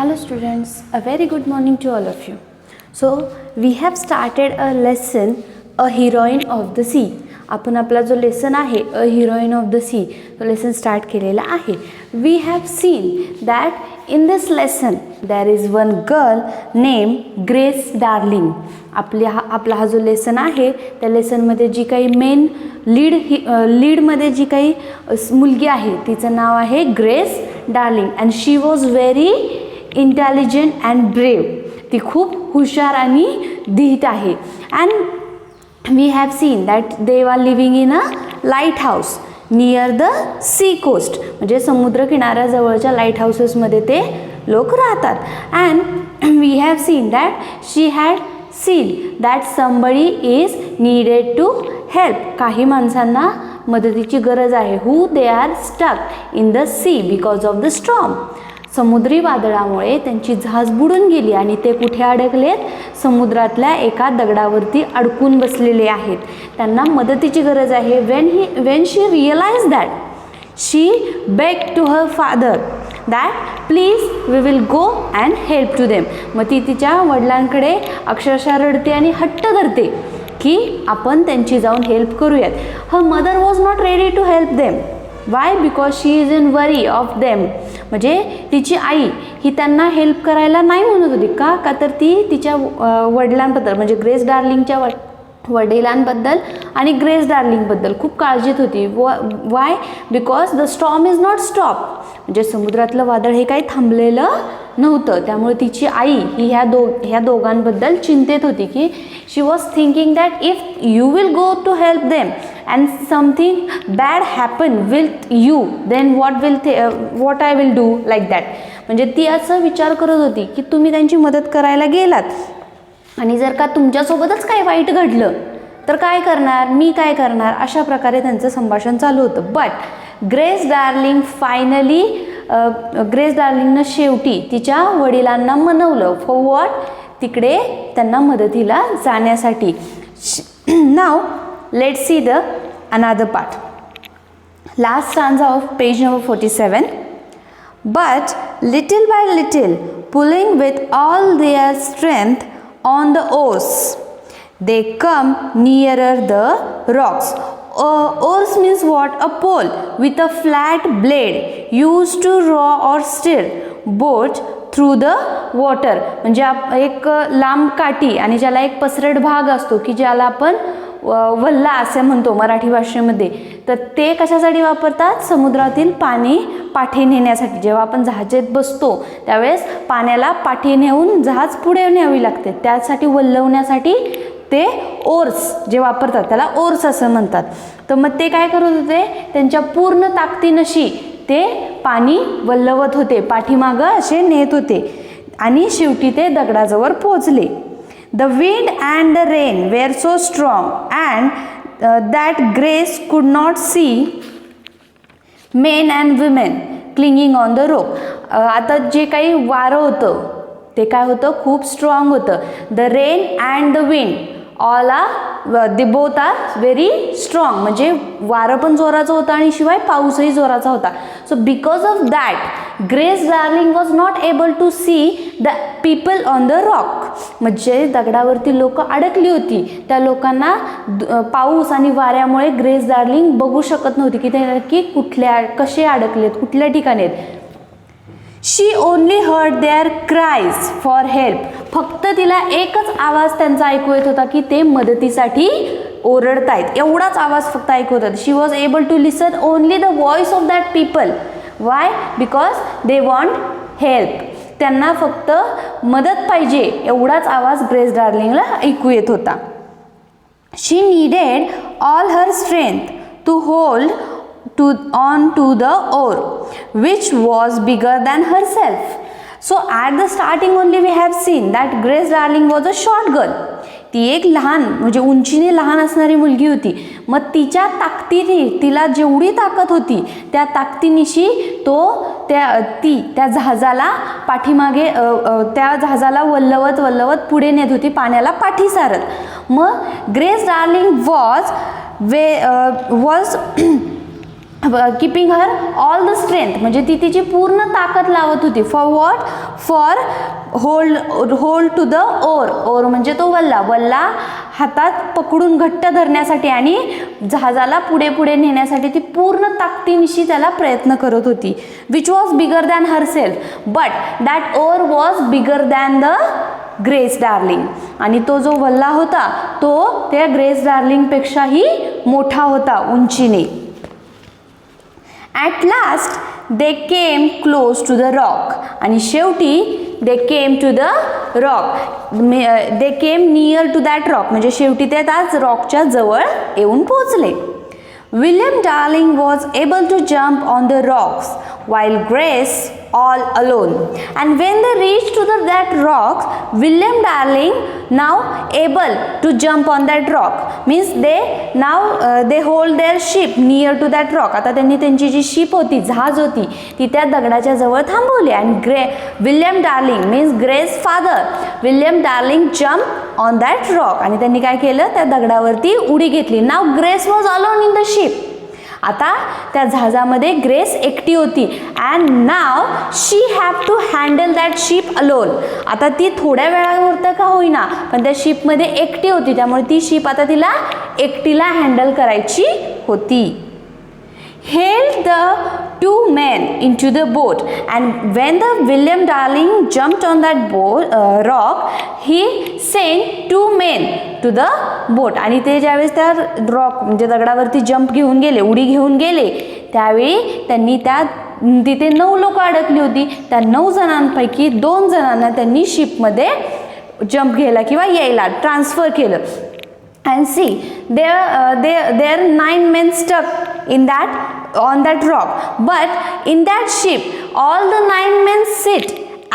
Hello students, a very good morning to all of you. So we have started a lesson, A Heroine of the Sea. आपण आपला जो lesson आहे a heroine of the sea तो lesson start केलेला आहे. We have seen that in this lesson there is one girl name Grace Darling. आपला हा जो लेसन आहे त्या लेसनमध्ये जी काही मेन लीडमध्ये जी काही मुलगी आहे तिचं नाव आहे grace Darling and she was very intelligent and brave. ती खूप हुशार आणि धीट आहे. And we have seen that they were living in a lighthouse near the sea coast. म्हणजे समुद्र किनाऱ्याजवळच्या लाईट हाऊसेसमध्ये ते लोक राहतात. and we have seen that she had seen that somebody is needed to help. काही माणसांना मदतीची गरज आहे. who they are stuck in the sea because of the storm. समुद्री वादळामुळे त्यांची जहाज बुडून गेली आणि ते कुठे अडकलेत? समुद्रातल्या एका दगडावरती अडकून बसलेले आहेत. त्यांना मदतीची गरज आहे. when she realized that she begged to her father that please we will go and help to them. मग ती तिच्या वडिलांकडे अक्षरशः रडते आणि हट्ट धरते की आपण त्यांची जाऊन हेल्प करूयात. her mother was not ready to help them. Y? Because she is in worry of them. म्हणजे तिची आई ही त्यांना हेल्प करायला नाही म्हणत होती. का तर ती तिच्या वडिलांबद्दल म्हणजे ग्रेस डार्लिंगच्या वडिलांबद्दल आणि ग्रेस डार्लिंगबद्दल खूप काळजीत होती. Y? Because the storm is not stop. म्हणजे समुद्रातलं वादळ हे काही थांबलेलं नव्हतं. त्यामुळे तिची आई ही ह्या दोघांबद्दल चिंतेत होती की she was thinking that if you will go to help them and something bad happen with you then what I will do like that. म्हणजे ती असं विचार करत होती की तुम्ही त्यांची मदत करायला गेलात आणि जर का तुमच्यासोबतच काही वाईट घडलं तर काय करणार, मी काय करणार, अशा प्रकारे त्यांचं संभाषण चालू होतं. बट ग्रेस डार्लिंगनं शेवटी तिच्या वडिलांना मनवलं. For what? तिकडे त्यांना मदतीला जाण्यासाठी. नाव let's see the another part. Last stanza of page number 47. But little by little, pulling with all their strength on the oars, they come nearer the rocks. Oars means what? A pole with a flat blade used to row or steer boat through the water. म्हणजे एक लांब काठी आणि ज्याला एक पसरट भाग असतो की ज्याला आपण वल्ला असे म्हणतो मराठी भाषेमध्ये. तर ते कशासाठी वापरतात? समुद्रातील पाणी पाठी नेण्यासाठी. जेव्हा आपण जहाजात बसतो त्यावेळेस पाण्याला पाठी नेऊन जहाज पुढे न्यावी लागते. त्यासाठी वल्लवण्यासाठी ते ओर्स जे वापरतात त्याला ओर्स असं म्हणतात. तर मग ते काय करत होते? त्यांच्या पूर्ण ताकदीनशी ते पाणी वल्लवत होते, पाठीमागं असे नेत होते आणि शेवटी ते दगडाजवळ पोहोचले. The wind and the rain were so strong and that Grace could not see men and women clinging on the rope. आता जे काही वारं होतं ते काय होतं? खूप स्ट्रॉंग होतं. The rain and the wind all are they both are very strong. म्हणजे वारं पण जोराचं होतं आणि शिवाय पाऊसही जोराचा होता. So because of that Grace Darling was not able to see the people on the rock. म्हणजे दगडावरती लोक अडकली होती त्या लोकांना पाऊस आणि वाऱ्यामुळे ग्रेस डार्लिंग बघू शकत नव्हती की ते नक्की कसे अडकलेत, कुठल्या ठिकाणी आहेत. She only heard their cries for help. फक्त तिला एकच आवाज त्यांचा ऐकू येत होता की ते मदतीसाठी ओरडतायत. एवढाच आवाज फक्त ऐकू येत होता. She was able to listen only the voice of that people. Why? Because they want help. त्यांना फक्त मदत पाहिजे एवढाच आवाज ग्रेस डार्लिंगला ऐकू येत होता. She needed all her strength to hold on to the oar which was bigger than herself. So at the starting only we have seen that Grace Darling was a short girl. ती एक लहान म्हणजे उंचीने लहान असणारी मुलगी होती. मग तिच्या ताकदीने तिला जेवढी ताकद होती त्या ताकदीनिशी त्या जहाजाला पाठीमागे त्या जहाजाला वल्लवत पुढे नेत होती, पाण्याला पाठी सारत. मग Grace Darling was keeping her all the strength, म्हणजे ती तिची पूर्ण ताकद लावत होती. For what? For hold to the oar म्हणजे तो वल्ला हातात पकडून घट्ट धरण्यासाठी आणि जहाजाला पुढे पुढे नेण्यासाठी ती पूर्ण ताकदीनिशी त्याला प्रयत्न करत होती. Which was bigger than herself, but that oar was bigger than the Grace Darling. आणि तो जो वल्ला होता तो त्या ग्रेस डार्लिंगपेक्षाही मोठा होता उंचीने. At last they came close to the rock. आणि शेवटी they came to the rock. They came near to that rock. म्हणजे शेवटी ते त्याच रॉकच्या जवळ येऊन पोहोचले. William Darling was able to jump on the rocks while Grace all alone. And when they reached to that rock, William Darling now able to jump on that rock. Means they hold their ship near to that rock. आता त्यांनी त्यांची जी ship होती, जहाज होती, ती त्या दगडाच्या जवळ थांबवली. And William Darling means Grace's father, William Darling jumped on that rock. आणि त्यांनी काय केलं, त्या दगडावरती उडी घेतली. Now Grace was alone in the ship. आता त्या जहाजामध्ये ग्रेस एकटी होती. And now she have to handle that ship alone. आता ती थोड्या वेळापुरतं का होईना पण त्या शिपमध्ये एकटी होती, त्यामुळे ती शिप आता तिला एकटीला हँडल करायची होती. Hailed the two men into the boat, and when the William Darling jumped on that rock, he sent two men to the boat. आणि ते ज्यावेळेस त्या रॉक म्हणजे दगडावरती जंप घेऊन गेले, उडी घेऊन गेले, त्यावेळी त्यांनी तिथे 9 लोक अडकली होती. त्या 9 जणांपैकी 2 जणांना त्यांनी शिपमध्ये जंप घ्यायला किंवा यायला ट्रान्सफर केलं. And see, there are 9 men stuck on that rock, but in that ship all the 9 men sit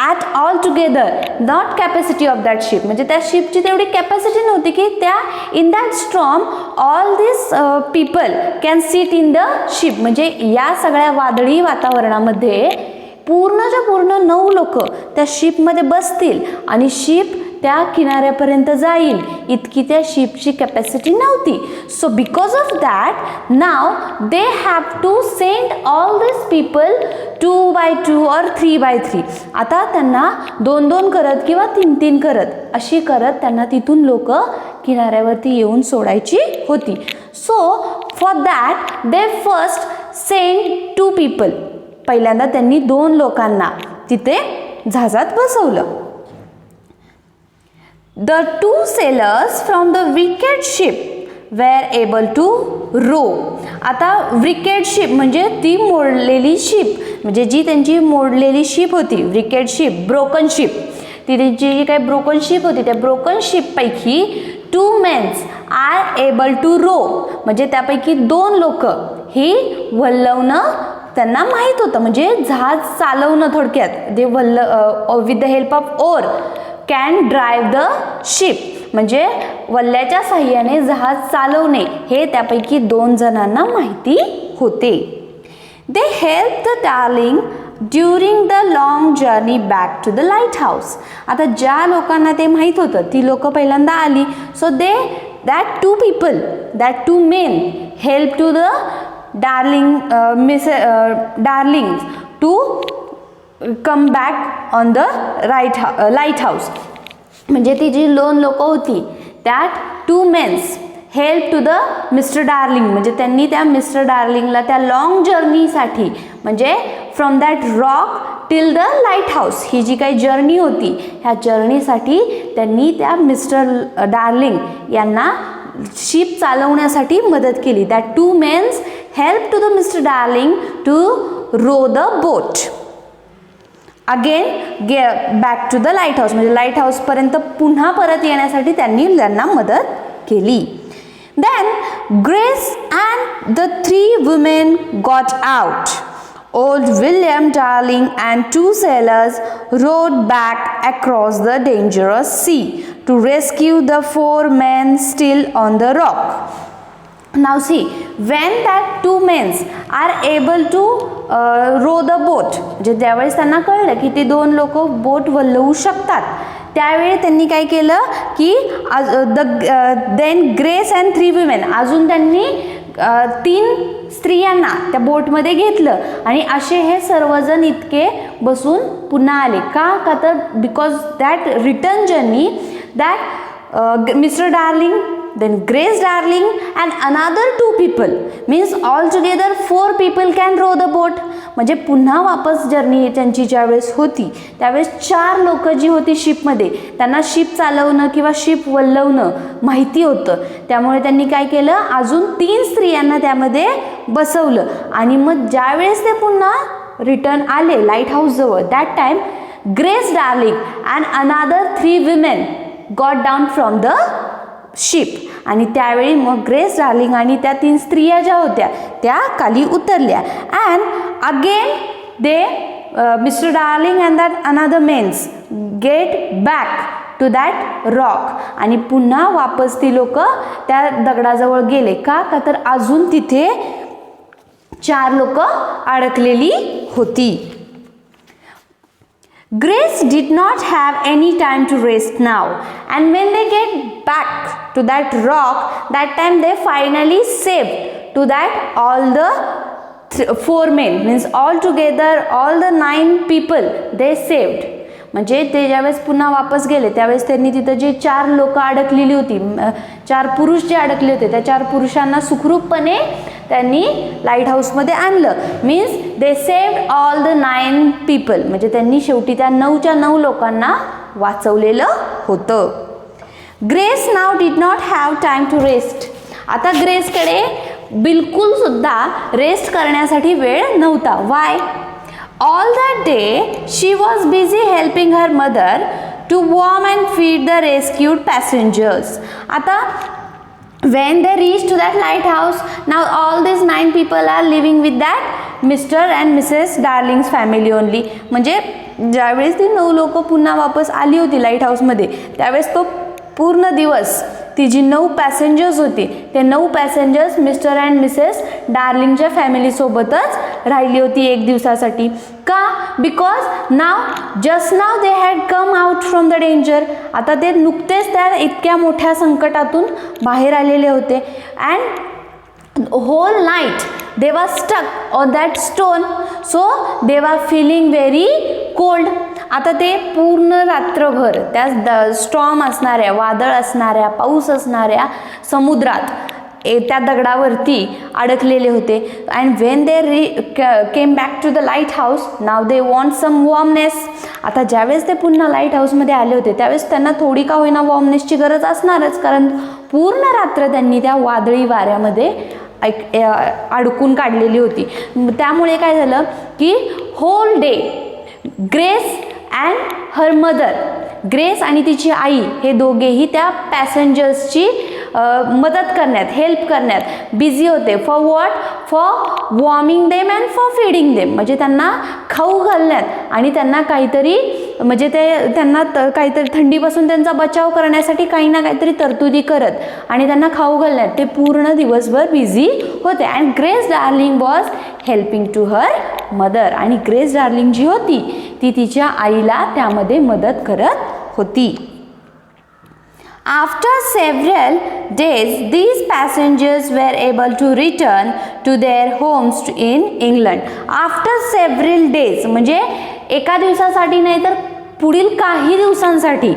at all together, not capacity of that ship. म्हणजे त्या शिपची तेवढी कॅपॅसिटी नव्हती की त्या in that storm all these people can sit in the ship. म्हणजे या सगळ्या वादळी वातावरणामध्ये पूर्णच्या पूर्ण 9 लोक त्या शिपमध्ये बसतील आणि शिप त्या किनाऱ्यापर्यंत जाईल इतकी त्या शिपची कॅपॅसिटी नव्हती. So because of that now they have to send all this people 2 by 2 और 3 by 3. आता त्यांना 2-2 करत किंवा 3-3 करत अशी करत त्यांना तिथून लोक किनाऱ्यावरती येऊन सोडायची होती. So for that they first send 2 people. पहिल्यांदा त्यांनी 2 लोकांना तिथे जहाजात बसवलं. The 2 sailors from the wicked ship were able to row. आता wicked ship म्हणजे ती मोडलेली शिप, म्हणजे जी त्यांची मोडलेली शिप होती, wicked ship, broken ship. ती त्यांची जी काही ब्रोकन शिप होती त्या broken शिपपैकी 2 men are able to row. म्हणजे त्यापैकी 2 लोक ही वल्लवणं त्यांना माहीत होतं, म्हणजे जहाज चालवणं थोडक्यात. ते with the help of ore can drive the ship, म्हणजे वल्ल्याच्या साह्याने जहाज चालवणे हे त्यापैकी 2 जणांना माहिती होते. They help the Darling during the long journey back to the light house. आता ज्या लोकांना ते माहीत होतं ती लोक पहिल्यांदा आली. So that 2 people, that 2 men help to the Darling to come back on the light house. म्हणजे ती जी 2 लोक होती त्यात 2 men help to the mister Darling, म्हणजे त्यांनी त्या मिस्टर डार्लिंगला त्या लॉंग जर्नीसाठी म्हणजे from that rock till the light house ही जी काही जर्नी होती ह्या जर्नीसाठी त्यांनी त्या मिस्टर डार्लिंग यांना शिप चालवण्यासाठी मदत केली. That 2 men help to the mister Darling to row the boat. Again back to the light house, म्हणजे लाईट हाऊसपर्यंत पुन्हा परत येण्यासाठी त्यांना मदत केली. Then Grace and the 3 women got out. Old William Darling and 2 sailors rowed back across the dangerous sea to rescue the 4 men still on the rock. Now see, when that 2 men are able to row the boat, म्हणजे ज्यावेळेस त्यांना कळलं की ते 2 लोक बोट वल्लवू शकतात त्यावेळी त्यांनी काय केलं की देन ग्रेस अँड 3 women अजून त्यांनी 3 स्त्रियांना त्या बोटमध्ये घेतलं आणि असे हे सर्वजण इतके बसून पुन्हा आले. का तर because that return journey that mister darling, then Grace Darling and another 2 people means altogether 4 people can row the boat. म्हणजे पुन्हा वापस जर्नी त्यांची ज्यावेळेस होती त्यावेळेस 4 लोक जी होती शिपमध्ये त्यांना शिप चालवणं किंवा शिप वल्लवणं माहिती होतं. त्यामुळे त्यांनी काय केलं, अजून 3 स्त्रियांना त्यामध्ये बसवलं आणि मग ज्यावेळेस ते पुन्हा रिटर्न आले लाईट हाऊसजवळ that time Grace Darling and another 3 women got down from the ship. आणि त्यावेळी मग ग्रेस डार्लिंग आणि त्या 3 स्त्रिया ज्या होत्या त्या खाली उतरल्या. And again they mister Darling and that another mens get back to that rock. आणि पुन्हा वापस ती लोक त्या दगडाजवळ गेले. का तर अजून तिथे 4 लोक अडकलेली होती. Grace did not have any time to rest now, and when they get back to that rock, that time they finally saved to that all the 4 men, means all together all the 9 people they saved. म्हणजे ते ज्यावेळेस पुन्हा वापस गेले त्यावेळेस त्यांनी तिथं जे 4 लोक अडकलेली होती, 4 पुरुष जे अडकले होते त्या 4 पुरुषांना सुखरूपपणे त्यांनी लाईट हाऊसमध्ये आणलं. Means they saved all the 9 people. म्हणजे त्यांनी शेवटी त्या 9च्या 9 लोकांना वाचवलेलं होतं. Grace now did not have time to rest. आता ग्रेसकडे बिलकुल सुद्धा रेस्ट करण्यासाठी वेळ नव्हता. Why? All that day she was busy helping her mother to warm and feed the rescued passengers. आता when they reached to that lighthouse, now all these 9 people are living with that Mr. and Mrs. Darling's family only. म्हणजे ज्यावेळेस ती 9 लोक पुन्हा वापस आली होती light हाऊसमध्ये त्यावेळेस तो पूर्ण दिवस ती जी 9 पॅसेंजर्स होती ते 9 पॅसेंजर्स मिस्टर अँड मिसेस डार्लिंगच्या फॅमिलीसोबतच राहिली होती 1 दिवसासाठी. का? Because just now they had come out from the danger. आता ते नुकतेच त्या इतक्या मोठ्या संकटातून बाहेर आलेले होते. And whole night they were stuck on that stone, so they were feeling very cold. आता ते पूर्ण रात्रभर त्या स्टॉर्म असणाऱ्या, वादळ असणाऱ्या, पाऊस असणाऱ्या समुद्रात त्या दगडावरती अडकलेले होते. And when they came back to the light house, now they want some warmness. आता ज्यावेळेस ते पुन्हा लाईट हाऊसमध्ये आले होते त्यावेळेस त्यांना थोडी का होईना वॉर्मनेसची गरज असणारच, कारण पूर्ण रात्र त्यांनी त्या वादळी वाऱ्यामध्ये अडकून काढलेली होती. त्यामुळे काय झालं की whole day Grace and her mother, Grace आणि तिची आई हे दोघेही त्या पॅसेंजर्सची मदत करण्यात, हेल्प करण्यात बिझी होते. For what? For warming them and for feeding them. म्हणजे त्यांना खाऊ घालण्यात आणि त्यांना काहीतरी म्हणजे ते त्यांना काहीतरी थंडीपासून त्यांचा बचाव करण्यासाठी काही ना काहीतरी तरतुदी करत आणि त्यांना खाऊ घालण्यात ते पूर्ण दिवसभर बिझी होते. And Grace Darling was helping to her mother. आणि ग्रेस डार्लिंग जी होती ती तिच्या आईला त्यामध्ये मदत करत होती. After several days, these passengers were able to return to their homes in England. After several days म्हणजे एका दिवसासाठी नाही तर पुढील काही दिवसांसाठी.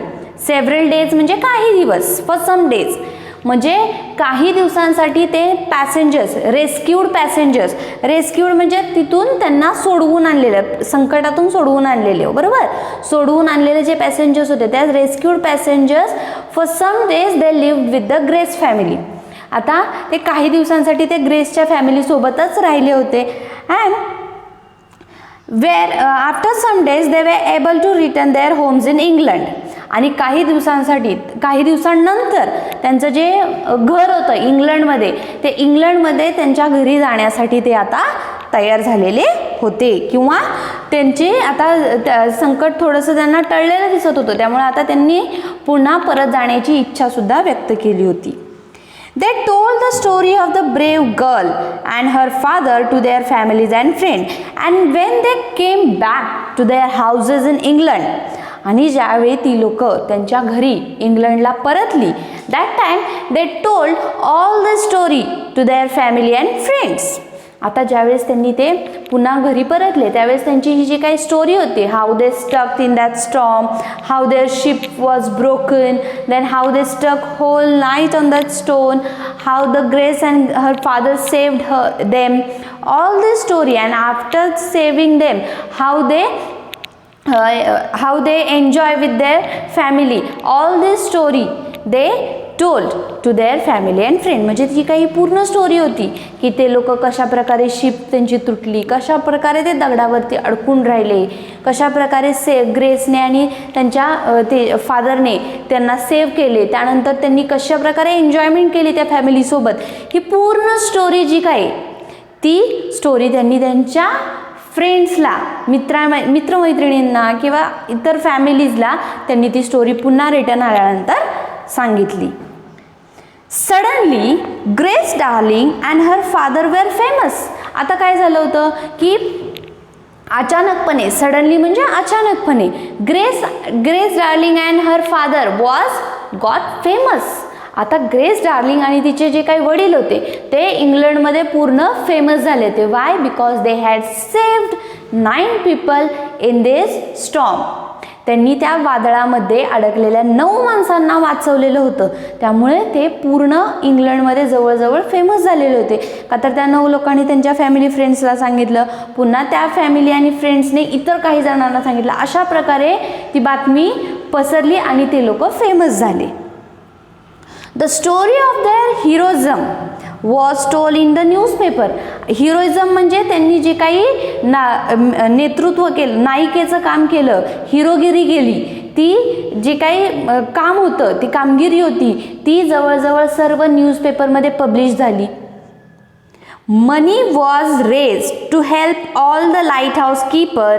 several days म्हणजे काही दिवस, for some days म्हणजे काही दिवसांसाठी ते पॅसेंजर्स, रेस्क्यूड पॅसेंजर्स, रेस्क्यूड म्हणजे तिथून त्यांना सोडवून आणलेलं, संकटातून सोडवून आणलेले, बरोबर, सोडवून आणलेले जे पॅसेंजर्स होते त्या rescued passengers for some days they lived with the Grace family. आता ते काही दिवसांसाठी ते ग्रेसच्या फॅमिलीसोबतच राहिले होते. And after some days they were able to return their homes in England. आणि काही दिवसांसाठी, काही दिवसांनंतर त्यांचं जे घर होतं इंग्लंडमध्ये ते इंग्लंडमध्ये त्यांच्या घरी जाण्यासाठी ते आता तयार झालेले होते, किंवा त्यांचे आता संकट थोडंसं त्यांना टळलेलं दिसत होतं त्यामुळे आता त्यांनी पुन्हा परत जाण्याची इच्छासुद्धा व्यक्त केली होती. They told the story of the brave girl and her father to their families and friends. And when they came back to their houses in England, आणि ज्यावेळी ती लोक त्यांच्या घरी इंग्लंडला परतली, that time they told all the story to their family and friends. आता ज्यावेळेस त्यांनी ते पुन्हा घरी परतले त्यावेळेस त्यांची ही जी काही स्टोरी होती, how they stuck in that storm, how their ship was broken, then how they stuck whole night on that stone, how the Grace and her father saved them, all this story. And after saving them how they enjoy with their family, all this story they told to their family and friend. म्हणजे ती काही पूर्ण story होती की ते लोक कशा प्रकारे शिप त्यांची तुटली, कशा प्रकारे ते दगडावरती अडकून राहिले, कशा प्रकारे ग्रेसने आणि त्यांच्या ते फादरने त्यांना सेव्ह केले, त्यानंतर त्यांनी कशा प्रकारे एन्जॉयमेंट केली त्या फॅमिलीसोबत. ही पूर्ण स्टोरी जी काही ती स्टोरी त्यांनी त्यांच्या फ्रेंड्सला, मित्रमैत्रिणींना किंवा इतर फॅमिलीजला त्यांनी ती स्टोरी पुन्हा रिटर्न आल्यानंतर सांगितली. Suddenly Grace Darling and her father were famous. आता काय झालं होतं की अचानकपणे, सडनली म्हणजे अचानकपणे, Grace Darling and her father got famous. आता ग्रेस डार्लिंग आणि तिचे जे काही वडील होते ते इंग्लंडमध्ये पूर्ण फेमस झाले होते. Y? Because they had saved 9 people in this storm. त्यांनी त्या वादळामध्ये अडकलेल्या 9 माणसांना वाचवलेलं होतं. त्यामुळे ते पूर्ण इंग्लंडमध्ये जवळजवळ फेमस झालेले होते. का तर त्या 9 लोकांनी त्यांच्या फॅमिली फ्रेंड्सला सांगितलं, पुन्हा त्या फॅमिली आणि फ्रेंड्सने इतर काही जणांना सांगितलं. अशा प्रकारे ती बातमी पसरली आणि ते लोक फेमस झाले. The story of their heroism was told in the newspaper. Heroism म्हणजे त्यांनी जे काही नेतृत्व केलं, नायिकेचं काम केलं, हिरोगिरी केली, ती जे काही काम होतं, ती कामगिरी होती, ती जवळजवळ सर्व न्यूजपेपरमध्ये पब्लिश झाली. Money was raised to help all the lighthouse keeper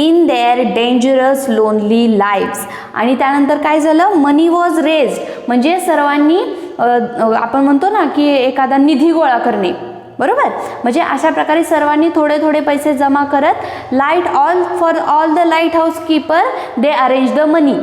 in their dangerous lonely lives. आणि त्यानंतर काय झालं? मनी वॉज रेज्ड म्हणजे सर्वांनी आपण म्हणतो ना की एखादा निधी गोळा करणे, बरोबर? म्हणजे अशा प्रकारे सर्वांनी थोडे थोडे पैसे जमा करत for all the light house keeper they arrange the money.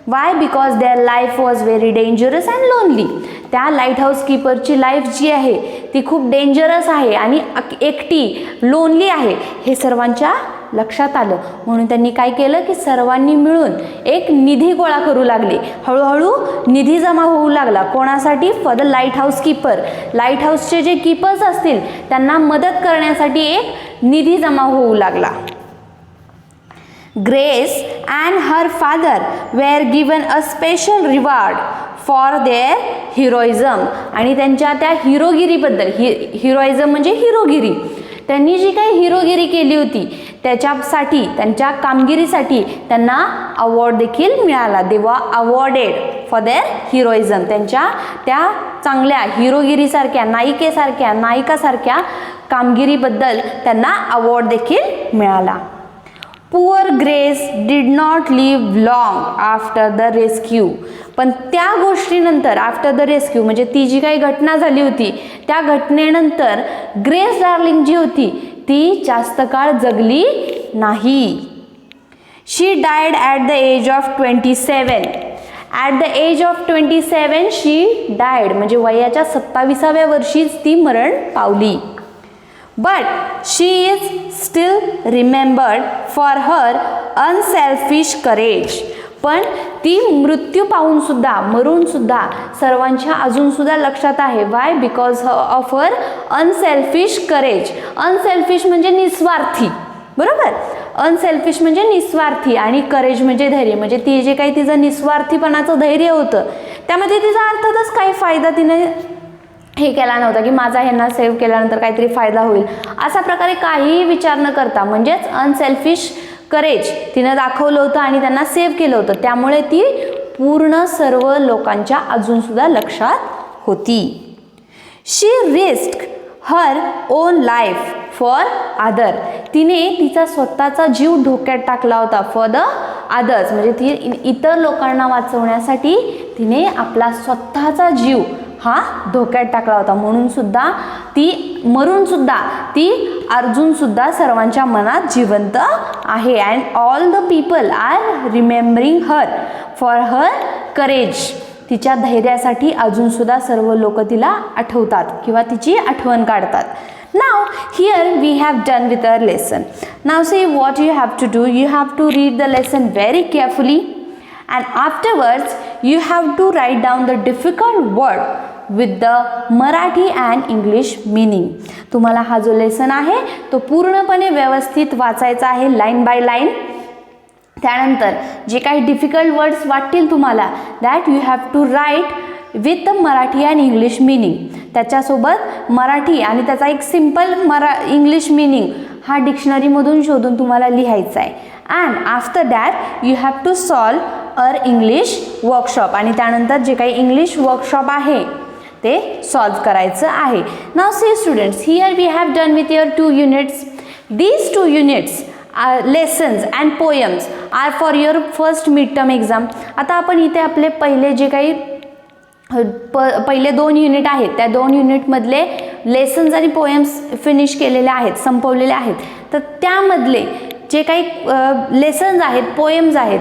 Y? Because their life was very dangerous and lonely. त्या लाईट हाऊस कीपरची लाईफ जी आहे ती खूप डेंजरस आहे आणि एकटी, लोनली आहे हे सर्वांच्या लक्षात आलं. म्हणून त्यांनी काय केलं की सर्वांनी मिळून एक निधी गोळा करू लागले. हळूहळू निधी जमा होऊ लागला. कोणासाठी? For the light house keeper. Light हाऊसचे जे कीपर्स असतील त्यांना मदत करण्यासाठी एक निधी जमा होऊ लागला. Grace and her father were given a special reward for their heroism. आणि त्यांच्या त्या हिरोगिरीबद्दल, हिरोइझम म्हणजे हिरोगिरी, त्यांनी जी काही हिरोगिरी केली होती त्याच्यासाठी, त्यांच्या कामगिरीसाठी त्यांना अवॉर्ड देखील मिळाला. दे वर अवॉर्डेड फॉर देअर हिरोइझम. त्यांच्या त्या चांगल्या हिरोगिरीसारख्या, नायिकासारख्या कामगिरीबद्दल त्यांना अवॉर्ड देखील मिळाला. Poor Grace did not live long after the rescue. पण त्या गोष्टीनंतर, आफ्टर द रेस्क्यू म्हणजे ती जी काही घटना झाली होती त्या घटनेनंतर ग्रेस डार्लिंग जी होती ती जास्त काळ जगली नाही. She died at the age of 27. At the age of 27 she died म्हणजे वयाच्या 27व्या वर्षीच ती मरण पावली. But she is still remembered for her unselfish courage. पण ती मृत्यू पाहून सुद्धा, मरून सुद्धा सर्वांच्या अजून सुद्धा लक्षात आहे. Y? Because of her unselfish courage. Unselfish म्हणजे निस्वार्थी, बरोबर? अनसेल्फिश म्हणजे निस्वार्थी आणि करेज म्हणजे धैर्य. म्हणजे ती जे काही तिचं निस्वार्थीपणाचं धैर्य होतं त्यामध्ये तिचा अर्थातच काही फायदा तिने हे केला नव्हता की माझा ह्यांना सेव्ह केल्यानंतर काहीतरी फायदा होईल, अशा प्रकारे काहीही विचार न करता, म्हणजेच अनसेल्फिश करेज तिनं दाखवलं होतं आणि त्यांना सेव्ह केलं होतं. त्यामुळे ती पूर्ण सर्व लोकांच्या अजून सुद्धा लक्षात होती. She risk her own life for other. तिने तिचा स्वतःचा जीव धोक्यात टाकला होता. फॉर द अदर्स म्हणजे ती इतर लोकांना वाचवण्यासाठी तिने आपला स्वतःचा जीव हा धोक्यात टाकला होता. म्हणून सुद्धा ती मरून सुद्धा ती अजून सुद्धा सर्वांच्या मनात जिवंत आहे. And all the people are remembering her for her courage. तिच्या धैर्यासाठी अजूनसुद्धा सर्व लोक तिला आठवतात किंवा तिची आठवण काढतात. Now here we have done with our lesson. Now see what you have to do. You have to read the lesson very carefully and afterwards you have to write down the difficult word with the Marathi and English meaning. तुम्हाला हा जो lesson आहे तो पूर्णपणे व्यवस्थित वाचायचा आहे line by line. त्यानंतर जे काही डिफिकल्ट वर्ड्स वाटतील तुम्हाला that you have to write with the Marathi and English meaning. त्याच्यासोबत मराठी आणि त्याचा एक सिम्पल इंग्लिश मिनिंग हा डिक्शनरीमधून शोधून तुम्हाला लिहायचा आहे. And after that you have to solve our English workshop. आणि त्यानंतर जे काही इंग्लिश वर्कशॉप आहे ते सॉल्व करायचं आहे. Now see students, here we have done with your 2 units. These 2 units lessons and poems are for your first midterm exam. आता आपण इथे आपले पहिले जे काही पहिले 2 युनिट आहेत त्या 2 युनिटमधले लेसन्स आणि पोएम्स फिनिश केलेले आहेत, संपवलेले आहेत. तर त्यामधले जे काही लेसन्स आहेत, पोएम्स आहेत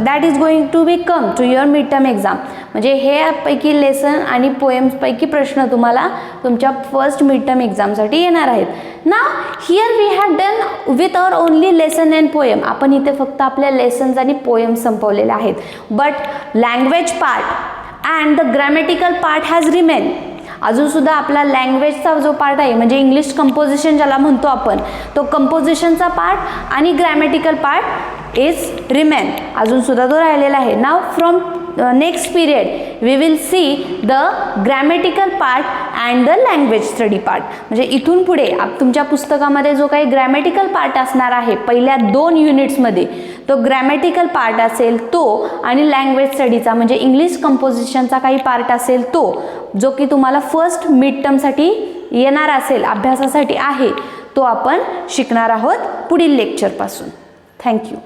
that is going to be come to your mid term exam. म्हणजे हे पैकी लेसन आणि पोएम्सपैकी प्रश्न तुम्हाला तुमच्या फर्स्ट मिड टर्म एक्झामसाठी येणार आहेत. Now here we have done with our only lesson and poem. आपण इथे फक्त आपल्या लेसन्स आणि पोएम्स संपवलेले आहेत. But language part and the grammatical part has remain. अजूनसुद्धा आपला लँग्वेजचा जो पार्ट आहे म्हणजे इंग्लिश कंपोजिशन ज्याला म्हणतो आपण, तो कंपोजिशनचा पार्ट आणि ग्रॅमॅटिकल पार्ट इज रिमेन, अजूनसुद्धा तो राहिलेला आहे. Now from next period we will see the grammatical part and the language study part. म्हणजे इथून पुढे तुमच्या पुस्तकामध्ये जो काही ग्रॅमॅटिकल पार्ट असणार आहे पहिल्या 2 युनिट्समध्ये तो ग्रॅमॅटिकल पार्ट असेल तो, आणि लँग्वेज स्टडीचा म्हणजे इंग्लिश कंपोजिशनचा काही पार्ट असेल तो, जो की तुम्हाला फर्स्ट मिड टर्मसाठी येणार असेल, अभ्यासासाठी आहे, तो आपण शिकणार आहोत पुढील लेक्चरपासून. थँक्यू.